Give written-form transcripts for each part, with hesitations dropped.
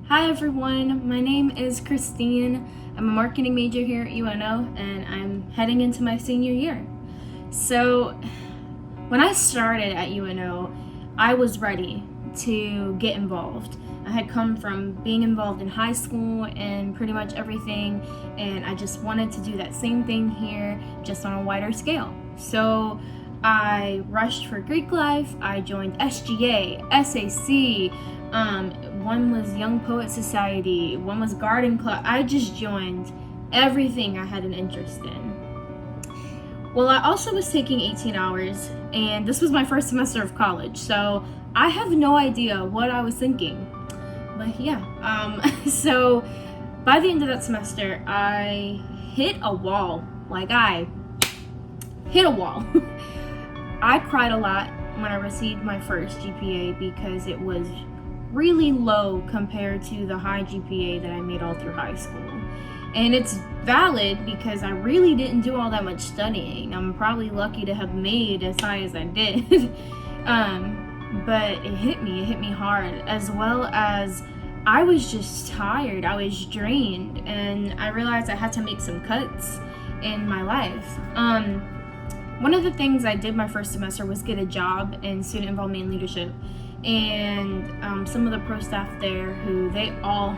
Hi everyone, my name is Christine. I'm a marketing major here at UNO and I'm heading into my senior year. So when I started at UNO, I was ready to get involved. I had come from being involved in high school and pretty much everything, and I just wanted to do that same thing here, just on a wider scale. So I rushed for Greek life. I joined SGA, SAC, one was Young Poet Society, one was Garden Club. I just joined everything I had an interest in. Well, I also was taking 18 hours, and this was my first semester of college, so I have no idea what I was thinking. But yeah, so by the end of that semester, I hit a wall. I hit a wall. I cried a lot when I received my first GPA because it was really low compared to the high GPA that I made all through high school. And it's valid because I really didn't do all that much studying. I'm probably lucky to have made as high as I did. But it hit me hard, as well as I was just tired. I was drained, and I realized I had to make some cuts in my life. One of the things I did my first semester was get a job in student involvement and leadership. And some of the pro staff there, who they all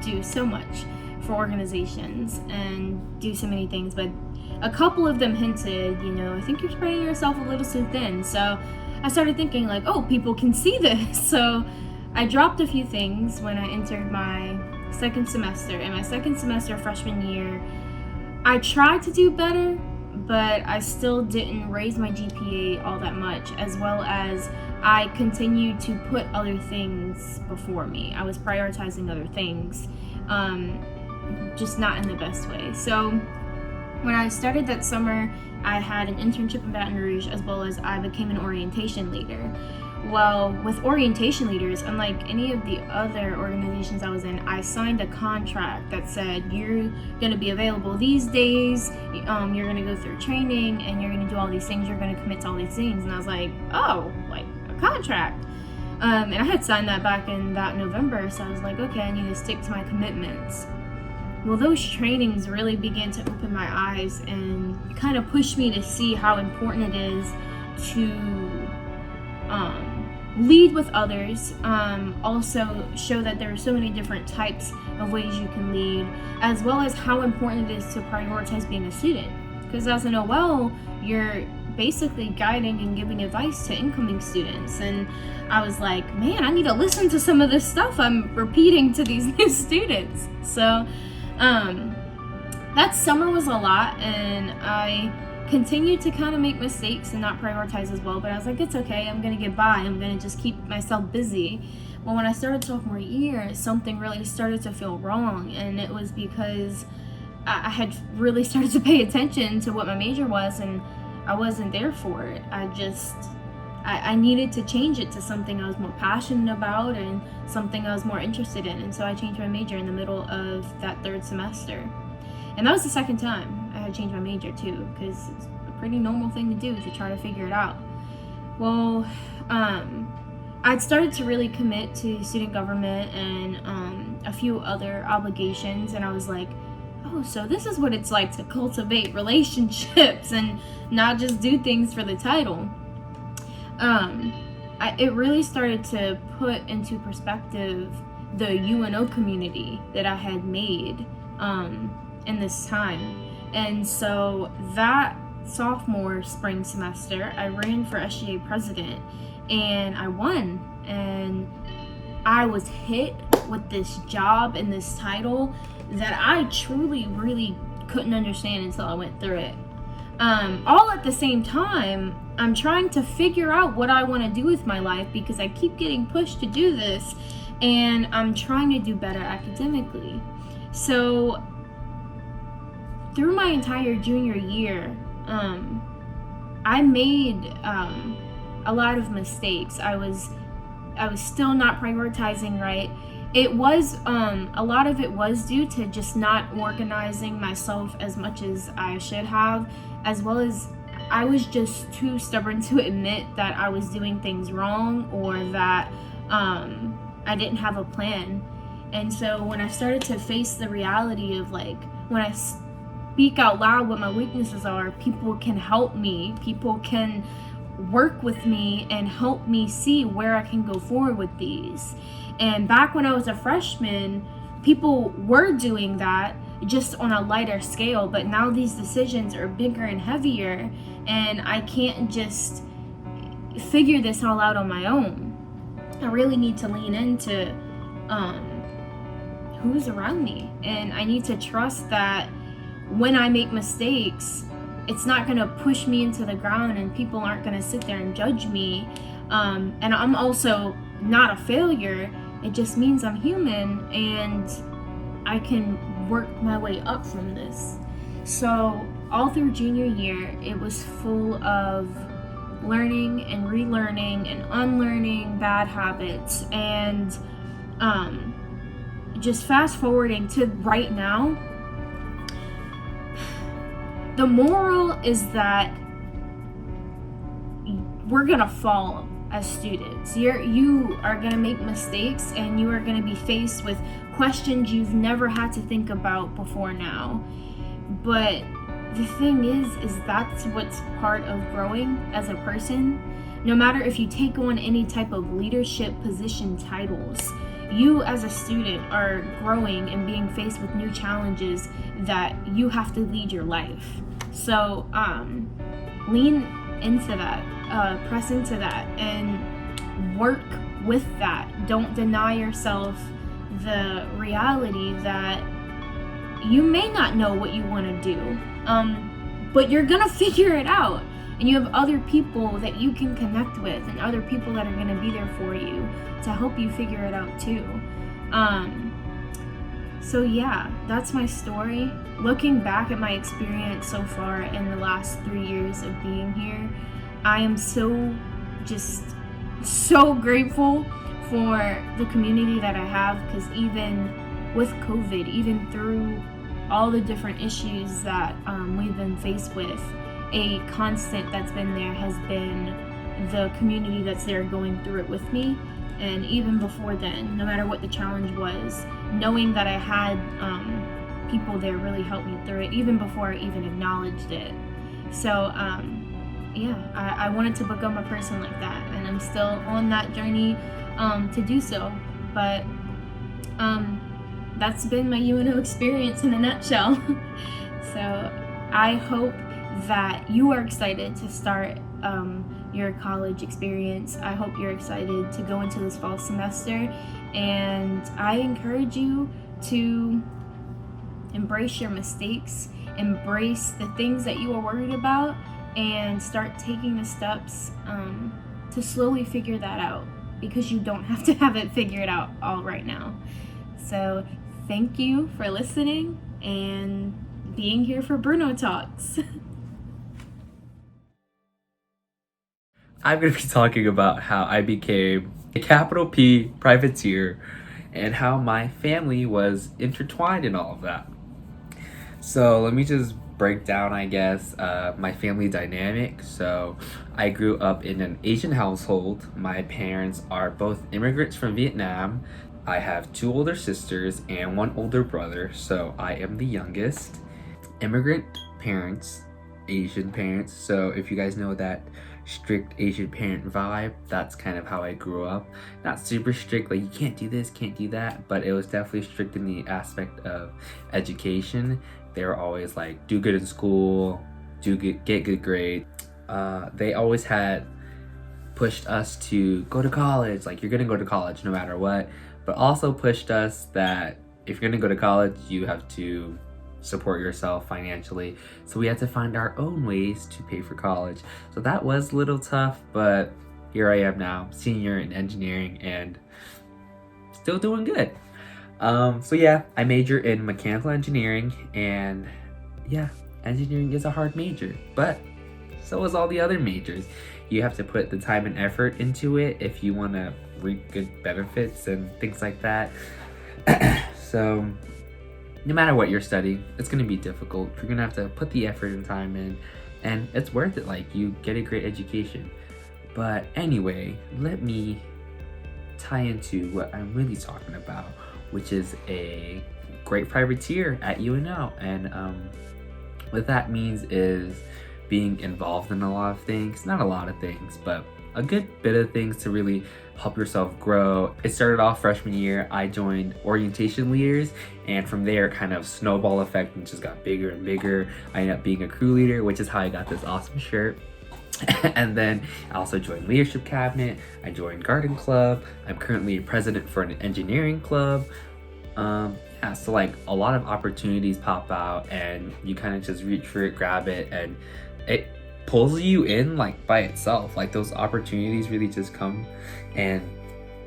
do so much for organizations and do so many things, but a couple of them hinted, I think you're spreading yourself a little too thin. So I started thinking oh, people can see this. So I dropped a few things when I entered my second semester. In my second semester freshman year, I tried to do better, but I still didn't raise my GPA all that much, as well as I continued to put other things before me. I was prioritizing other things, just not in the best way. So when I started that summer, I had an internship in Baton Rouge, as well as I became an orientation leader. Well, with orientation leaders, unlike any of the other organizations I was in, I signed a contract that said you're going to be available these days, you're going to go through training, and you're going to do all these things, you're going to commit to all these things. And I was like, oh, a contract. And I had signed that back in that November, so I was like, okay, I need to stick to my commitments. Well, those trainings really began to open my eyes and kind of push me to see how important it is to lead with others, also show that there are so many different types of ways you can lead, as well as how important it is to prioritize being a student. Because as an OL, you're basically guiding and giving advice to incoming students. And I was like, man, I need to listen to some of this stuff I'm repeating to these new students. So that summer was a lot, and I continued to kind of make mistakes and not prioritize as well, but I was like, it's okay, I'm gonna get by, I'm gonna just keep myself busy. Well, when I started sophomore year, something really started to feel wrong, and it was because I had really started to pay attention to what my major was, and I wasn't there for it. I needed to change it to something I was more passionate about and something I was more interested in, and so I changed my major in the middle of that third semester. And that was the second time I had changed my major too, because it's a pretty normal thing to do to try to figure it out. Well, I'd started to really commit to student government and a few other obligations, and I was like, oh, so this is what it's like to cultivate relationships and not just do things for the title. It really started to put into perspective the UNO community that I had made in this time. And so that sophomore spring semester, I ran for SGA president, and I won. And I was hit with this job and this title that I truly, really couldn't understand until I went through it. All at the same time, I'm trying to figure out what I want to do with my life, because I keep getting pushed to do this, and I'm trying to do better academically. So through my entire junior year, I made a lot of mistakes. I was still not prioritizing right. It was a lot of it was due to just not organizing myself as much as I should have, as well as I was just too stubborn to admit that I was doing things wrong, or that I didn't have a plan. And so when I started to face the reality of like, when I speak out loud what my weaknesses are, people can help me, people can work with me and help me see where I can go forward with these. And back when I was a freshman, people were doing that just on a lighter scale, but now these decisions are bigger and heavier, and I can't just figure this all out on my own. I really need to lean into who's around me, and I need to trust that when I make mistakes, it's not going to push me into the ground and people aren't going to sit there and judge me. And I'm also not a failure. It just means I'm human and I can work my way up from this. So all through junior year, it was full of learning and relearning and unlearning bad habits, and just fast forwarding to right now. The moral is that we're gonna fall as students. You are gonna make mistakes, and you are gonna be faced with questions you've never had to think about before now. But the thing is that's what's part of growing as a person. No matter if you take on any type of leadership position titles, you as a student are growing and being faced with new challenges that you have to lead your life. So lean into that, press into that, and work with that. Don't deny yourself the reality that you may not know what you want to do, but you're gonna figure it out, and you have other people that you can connect with and other people that are gonna be there for you to help you figure it out too. So yeah, that's my story. Looking back at my experience so far in the last 3 years of being here, I am so grateful for the community that I have, because even with COVID, even through all the different issues that we've been faced with, a constant that's been there has been the community that's there going through it with me. And even before then, no matter what the challenge was, knowing that I had people there really helped me through it, even before I even acknowledged it. So I wanted to become a person like that, and I'm still on that journey to do so. But that's been my UNO experience in a nutshell. So I hope that you are excited to start your college experience. I hope you're excited to go into this fall semester, and I encourage you to embrace your mistakes, embrace the things that you are worried about, and start taking the steps to slowly figure that out, because you don't have to have it figured out all right now. So thank you for listening and being here for Bruno Talks. I'm going to be talking about how I became a capital P privateer and how my family was intertwined in all of that. So let me just break down, I guess, my family dynamic. So I grew up in an Asian household. My parents are both immigrants from Vietnam. I have 2 older sisters and 1 older brother, so I am the youngest. Immigrant parents, Asian parents. So if you guys know that strict Asian parent vibe, that's kind of how I grew up. Not super strict, like you can't do this, can't do that, but it was definitely strict in the aspect of education. They were always like, do good in school, get good grades. They always had pushed us to go to college, like you're gonna go to college no matter what, but also pushed us that if you're gonna go to college, you have to support yourself financially. So we had to find our own ways to pay for college. So that was a little tough, but here I am now, senior in engineering and still doing good. So yeah, I major in mechanical engineering, and yeah, engineering is a hard major, but so is all the other majors. You have to put the time and effort into it if you want to reap good benefits and things like that. So no matter what you're studying, it's going to be difficult. You're going to have to put the effort and time in, and it's worth it. Like, you get a great education. But anyway, let me tie into what I'm really talking about, which is a great privateer at UNO. And what that means is being involved in a lot of things, not a lot of things, but a good bit of things to really help yourself grow. It started off freshman year. I joined orientation leaders, and from there kind of snowball effect and just got bigger and bigger. I ended up being a crew leader, which is how I got this awesome shirt. And then I also joined leadership cabinet. I joined garden club. I'm currently president for an engineering club. Yeah, so like a lot of opportunities pop out and you kind of just reach for it, grab it, and it pulls you in like by itself. Like those opportunities really just come and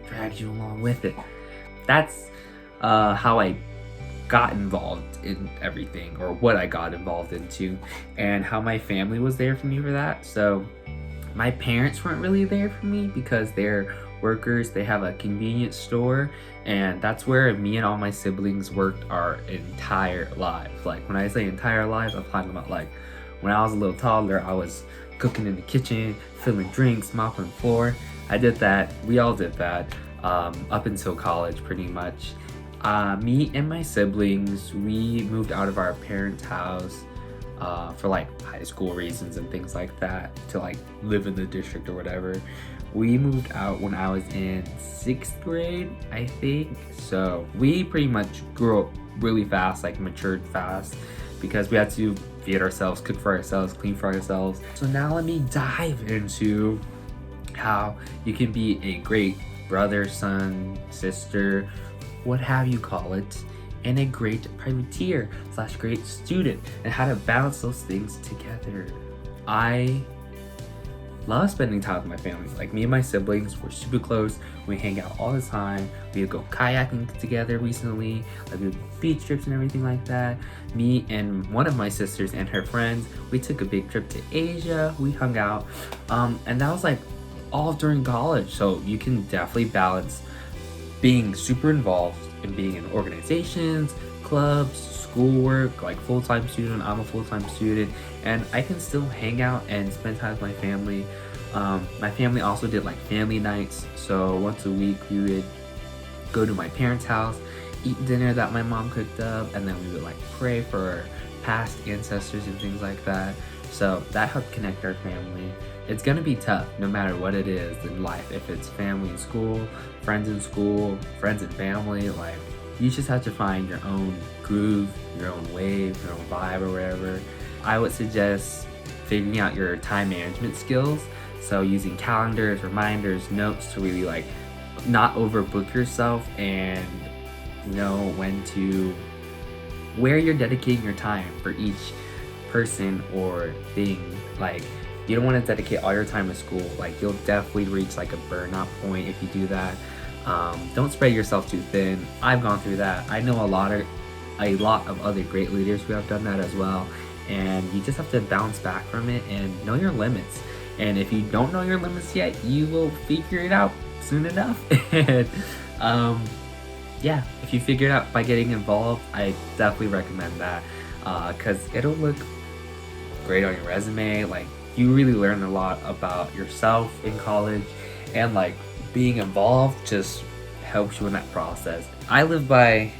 drag you along with it. That's how I got involved in everything, or what I got involved into, and how my family was there for me for that. So my parents weren't really there for me because they're workers. They have a convenience store, and that's where me and all my siblings worked our entire lives. Like when I say entire lives, I'm talking about like when I was a little toddler, I was cooking in the kitchen, filling drinks, mopping the floor. I did that. We all did that up until college pretty much. Me and my siblings, we moved out of our parents' house for like high school reasons and things like that, to like live in the district or whatever. We moved out when I was in 6th grade, I think. So we pretty much grew up really fast, like matured fast, because we had to feed ourselves, cook for ourselves, clean for ourselves. So now let me dive into how you can be a great brother, son, sister, what have you call it, and a great privateer / great student, and how to balance those things together. I love spending time with my family. Like me and my siblings, we're super close. We hang out all the time. We would go kayaking together recently, like we would go beach trips and everything like that. Me and one of my sisters and her friends, we took a big trip to Asia. We hung out, and that was like all during college. So you can definitely balance being super involved in being in organizations, clubs, schoolwork, like full-time student. I'm a full-time student, and I can still hang out and spend time with my family. My family also did like family nights, so once a week we would go to my parents' house, eat dinner that my mom cooked up, and then we would like pray for our past ancestors and things like that. So that helped connect our family. It's gonna be tough no matter what it is in life. If it's family in school, friends in school, friends and family, like you just have to find your own groove, your own wave, your own vibe or whatever. I would suggest figuring out your time management skills. So using calendars, reminders, notes to really like not overbook yourself, and know where you're dedicating your time for each person or thing. Like you don't want to dedicate all your time to school. Like you'll definitely reach like a burnout point if you do that. Don't spread yourself too thin. I've gone through that. I know a lot of other great leaders who have done that as well. And you just have to bounce back from it and know your limits. And if you don't know your limits yet, you will figure it out soon enough. And yeah, if you figure it out by getting involved, I definitely recommend that, because it'll look great on your resume. Like you really learn a lot about yourself in college, and like being involved just helps you in that process. I live by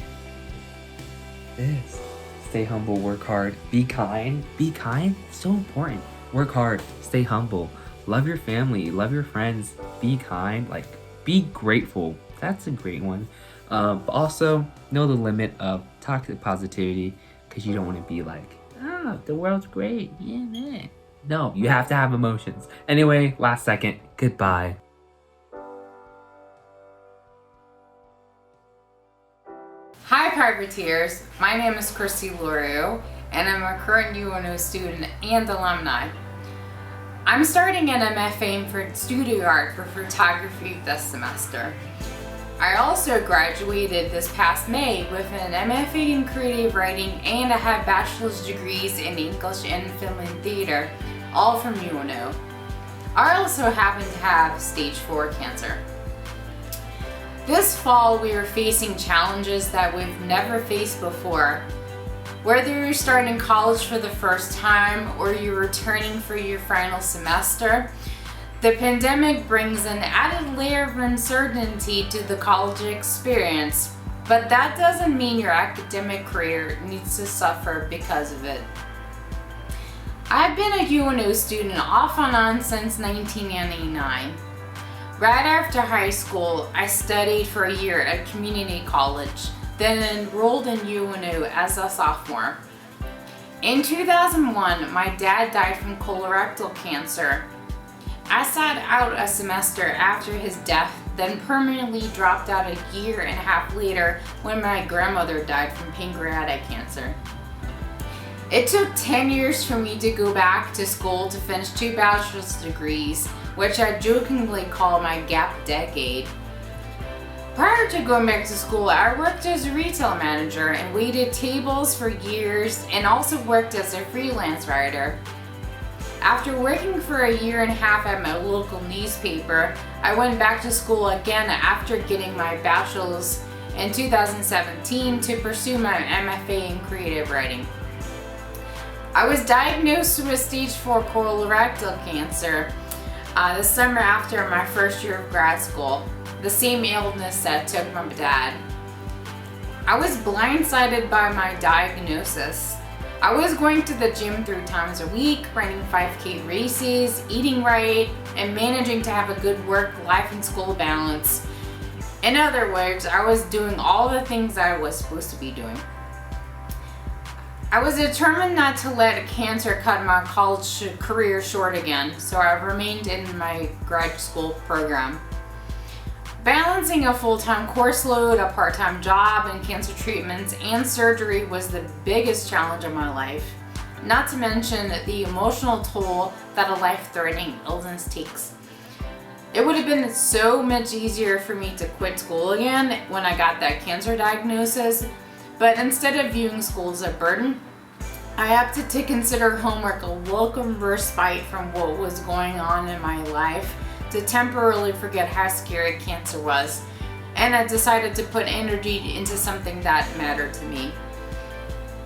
this: stay humble, work hard, be kind. Be kind, so important. Work hard, stay humble, love your family, love your friends, be kind, like be grateful. That's a great one. But also know the limit of toxic positivity, because you don't want to be like, the world's great, yeah, man. No, you have to have emotions. Anyway, last second, goodbye. Hi privateers, my name is Christy Loreau, and I'm a current UNO student and alumni. I'm starting an MFA in studio art for photography this semester. I also graduated this past May with an MFA in creative writing, and I have bachelor's degrees in English and film and theater, all from UNO. I also happen to have stage 4 cancer. This fall we are facing challenges that we've never faced before. Whether you're starting college for the first time or you're returning for your final semester, the pandemic brings an added layer of uncertainty to the college experience. but that doesn't mean your academic career needs to suffer because of it. I've been a UNO student off and on since 1999. Right after high school, I studied for a year at community college, then enrolled in UNO as a sophomore. In 2001, my dad died from colorectal cancer. I sat out a semester after his death, then permanently dropped out a year and a half later when my grandmother died from pancreatic cancer. It took 10 years for me to go back to school to finish 2 bachelor's degrees, which I jokingly call my gap decade. Prior to going back to school, I worked as a retail manager and waited tables for years and also worked as a freelance writer. After working for a year and a half at my local newspaper, I went back to school again after getting my bachelor's in 2017 to pursue my MFA in creative writing. I was diagnosed with stage 4 colorectal cancer the summer after my first year of grad school, the same illness that took my dad. I was blindsided by my diagnosis. I was going to the gym 3 times a week, running 5K races, eating right, and managing to have a good work-life and school balance. In other words, I was doing all the things I was supposed to be doing. I was determined not to let cancer cut my college career short again, so I remained in my grad school program. Balancing a full-time course load, a part-time job, and cancer treatments and surgery was the biggest challenge of my life, not to mention the emotional toll that a life-threatening illness takes. It would have been so much easier for me to quit school again when I got that cancer diagnosis, but instead of viewing school as a burden, I opted to consider homework a welcome respite from what was going on in my life to temporarily forget how scary cancer was, and I decided to put energy into something that mattered to me.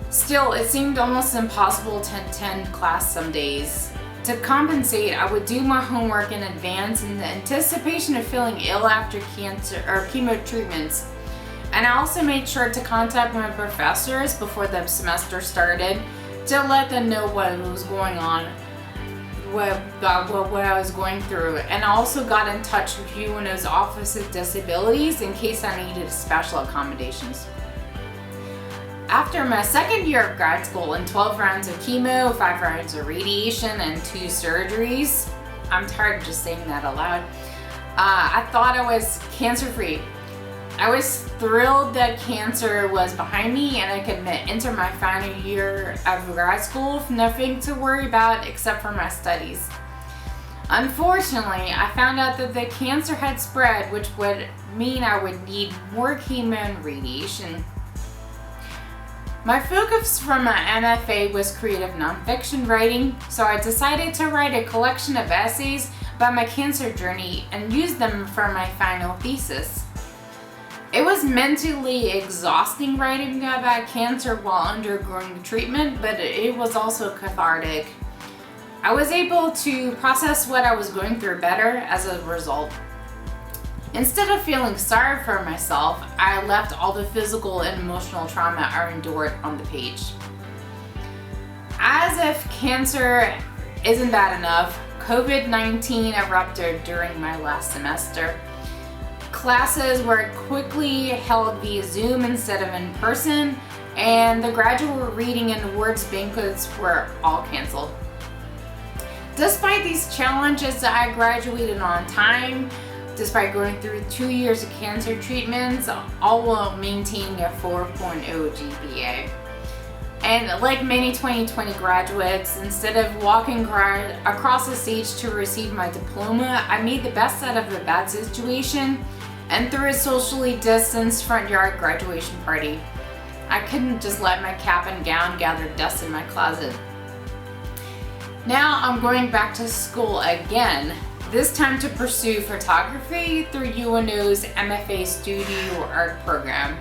Still, it seemed almost impossible to attend class some days. To compensate, I would do my homework in advance in the anticipation of feeling ill after cancer or chemo treatments. And I also made sure to contact my professors before the semester started to let them know what was going on, what I was going through, and I also got in touch with UNO's Office of Disabilities in case I needed special accommodations. After my second year of grad school and 12 rounds of chemo, 5 rounds of radiation, and 2 surgeries, I'm tired of just saying that aloud, I thought I was cancer-free. I was thrilled that cancer was behind me and I could enter my final year of grad school with nothing to worry about except for my studies. Unfortunately, I found out that the cancer had spread, which would mean I would need more chemo and radiation. My focus for my MFA was creative nonfiction writing, so I decided to write a collection of essays about my cancer journey and use them for my final thesis. It was mentally exhausting writing about cancer while undergoing the treatment, but it was also cathartic. I was able to process what I was going through better as a result. Instead of feeling sorry for myself, I left all the physical and emotional trauma I endured on the page. As if cancer isn't bad enough, COVID-19 erupted during my last semester. Classes were quickly held via Zoom instead of in person, and the graduate reading and awards banquets were all canceled. Despite these challenges, I graduated on time, despite going through 2 years of cancer treatments, all while maintaining a 4.0 GPA. And like many 2020 graduates, instead of walking across the stage to receive my diploma, I made the best out of a bad situation and threw a socially distanced front yard graduation party. I couldn't just let my cap and gown gather dust in my closet. Now I'm going back to school again, this time to pursue photography through UNO's MFA Studio Art program.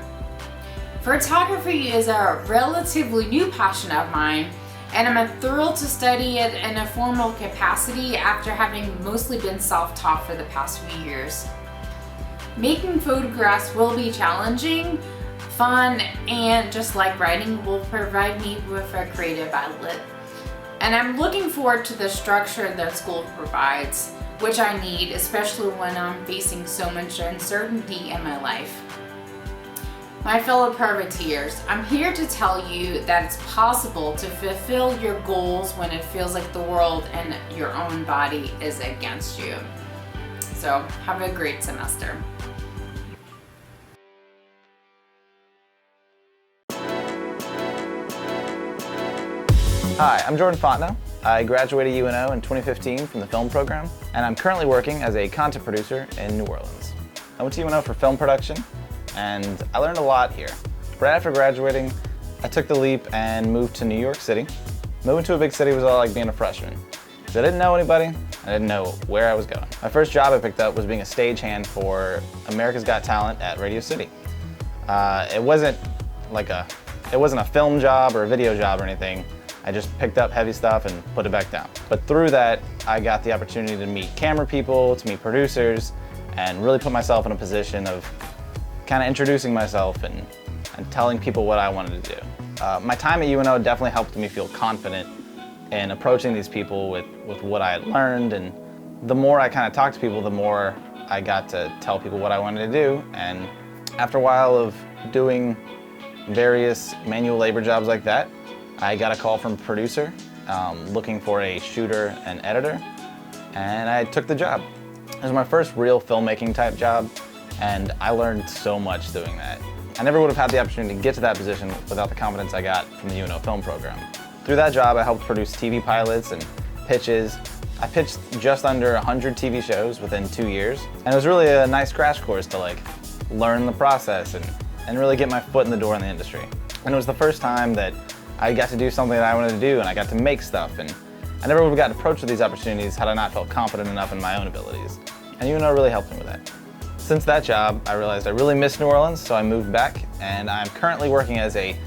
Photography is a relatively new passion of mine, and I'm thrilled to study it in a formal capacity after having mostly been self-taught for the past few years. Making photographs will be challenging, fun, and just like writing, will provide me with a creative outlet. And I'm looking forward to the structure that school provides, which I need, especially when I'm facing so much uncertainty in my life. My fellow privateers, I'm here to tell you that it's possible to fulfill your goals when it feels like the world and your own body is against you. So have a great semester. Hi, I'm Jordan Fontenot. I graduated UNO in 2015 from the film program, and I'm currently working as a content producer in New Orleans. I went to UNO for film production, and I learned a lot here. Right after graduating, I took the leap and moved to New York City. Moving to a big city was all like being a freshman. I didn't know anybody, I didn't know where I was going. My first job I picked up was being a stagehand for America's Got Talent at Radio City. It wasn't a film job or a video job or anything. I just picked up heavy stuff and put it back down. But through that, I got the opportunity to meet camera people, to meet producers, and really put myself in a position of kind of introducing myself and telling people what I wanted to do. My time at UNO definitely helped me feel confident in approaching these people with what I had learned, and the more I kind of talked to people, the more I got to tell people what I wanted to do. And after a while of doing various manual labor jobs like that, I got a call from a producer looking for a shooter and editor, and I took the job. It was my first real filmmaking type job, and I learned so much doing that. I never would have had the opportunity to get to that position without the confidence I got from the UNO film program. Through that job, I helped produce TV pilots and pitches. I pitched just under 100 TV shows within 2 years, and it was really a nice crash course to learn the process and really get my foot in the door in the industry. And it was the first time that I got to do something that I wanted to do, and I got to make stuff, and I never would have gotten approached with these opportunities had I not felt confident enough in my own abilities. And UNO really helped me with that. Since that job, I realized I really missed New Orleans, so I moved back, and I'm currently working as a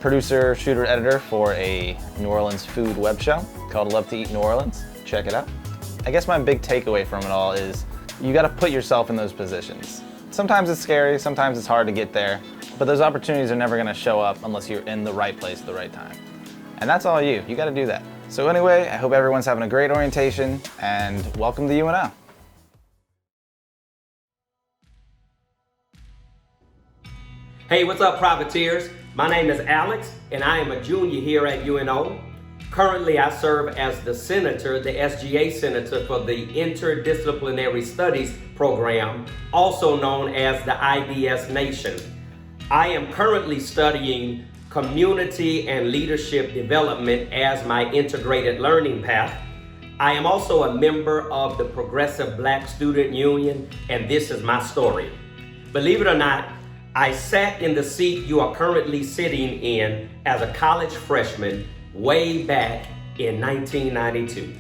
producer, shooter, editor for a New Orleans food web show called Love to Eat New Orleans. Check it out. I guess my big takeaway from it all is you gotta put yourself in those positions. Sometimes it's scary, sometimes it's hard to get there, but those opportunities are never gonna show up unless you're in the right place at the right time. And that's all you gotta do that. So anyway, I hope everyone's having a great orientation, and welcome to UNO. Hey, what's up, privateers? My name is Alex, and I am a junior here at UNO. Currently, I serve as the senator, the SGA senator for the Interdisciplinary Studies program, also known as the IDS Nation. I am currently studying community and leadership development as my integrated learning path. I am also a member of the Progressive Black Student Union, and this is my story. Believe it or not, I sat in the seat you are currently sitting in as a college freshman way back in 1992.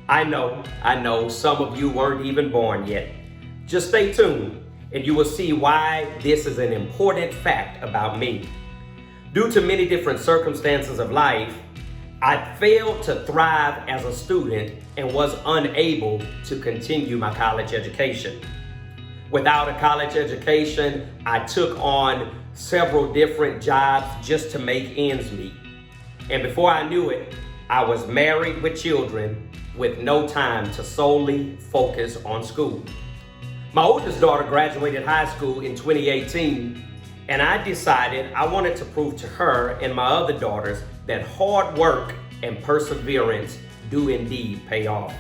I know, some of you weren't even born yet. Just stay tuned and you will see why this is an important fact about me. Due to many different circumstances of life, I failed to thrive as a student and was unable to continue my college education. Without a college education, I took on several different jobs just to make ends meet. And before I knew it, I was married with children with no time to solely focus on school. My oldest daughter graduated high school in 2018, and I decided I wanted to prove to her and my other daughters that hard work and perseverance do indeed pay off.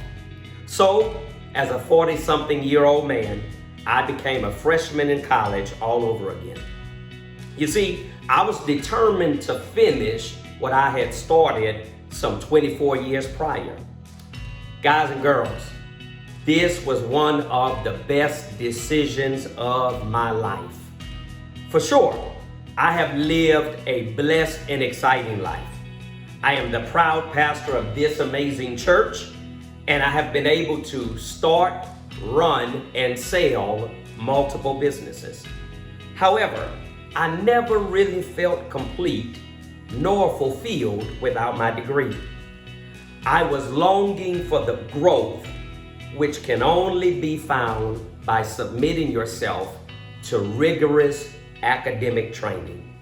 So, as a 40-something-year-old man, I became a freshman in college all over again. You see, I was determined to finish what I had started some 24 years prior. Guys and girls, this was one of the best decisions of my life. For sure, I have lived a blessed and exciting life. I am the proud pastor of this amazing church, and I have been able to start, run, and sell multiple businesses. However, I never really felt complete nor fulfilled without my degree. I was longing for the growth which can only be found by submitting yourself to rigorous academic training.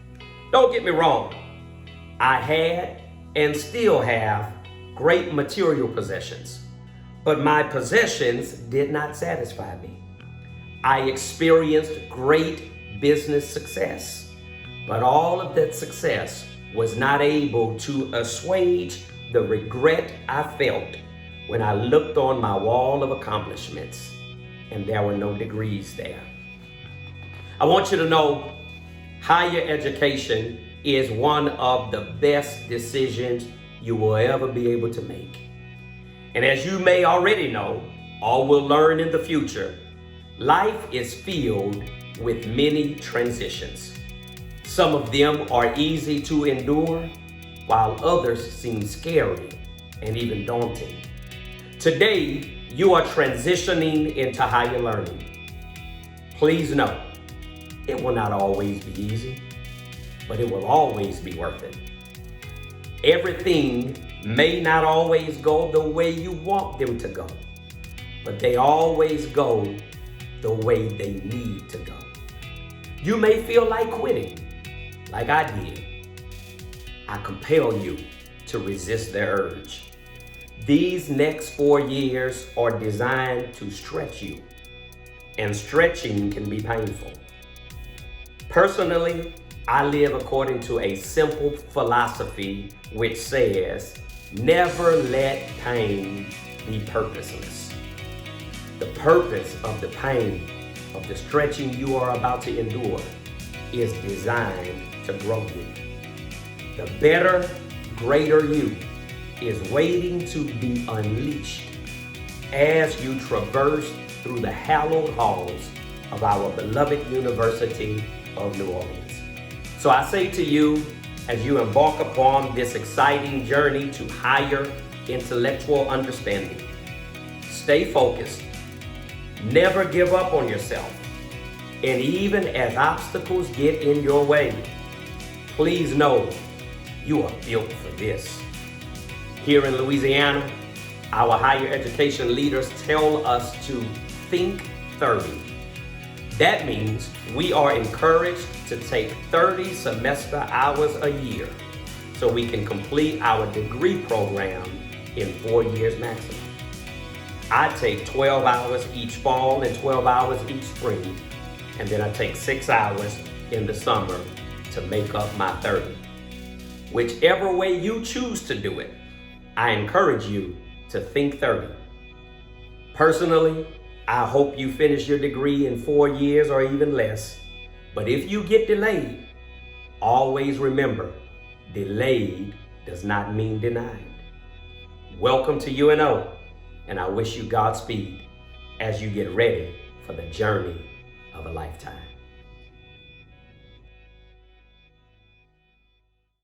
Don't get me wrong, I had and still have great material possessions, but my possessions did not satisfy me. I experienced great business success, but all of that success was not able to assuage the regret I felt when I looked on my wall of accomplishments and there were no degrees there. I want you to know higher education is one of the best decisions you will ever be able to make. And as you may already know, or will learn in the future, life is filled with many transitions. Some of them are easy to endure, while others seem scary and even daunting. Today, you are transitioning into higher learning. Please know, it will not always be easy, but it will always be worth it. Everything may not always go the way you want them to go, but they always go the way they need to go. You may feel like quitting, like I did. I compel you to resist the urge. These next 4 years are designed to stretch you, and stretching can be painful. Personally, I live according to a simple philosophy which says, never let pain be purposeless. The purpose of the pain, of the stretching you are about to endure, is designed to grow you. The better, greater you is waiting to be unleashed as you traverse through the hallowed halls of our beloved University of New Orleans. So I say to you, as you embark upon this exciting journey to higher intellectual understanding, stay focused, never give up on yourself, and even as obstacles get in your way, please know you are built for this. Here in Louisiana, our higher education leaders tell us to think 30. That means we are encouraged to take 30 semester hours a year so we can complete our degree program in 4 years maximum. I take 12 hours each fall and 12 hours each spring, and then I take 6 hours in the summer to make up my 30. Whichever way you choose to do it, I encourage you to think 30. Personally, I hope you finish your degree in 4 years or even less. But if you get delayed, always remember, delayed does not mean denied. Welcome to UNO, and I wish you Godspeed as you get ready for the journey of a lifetime.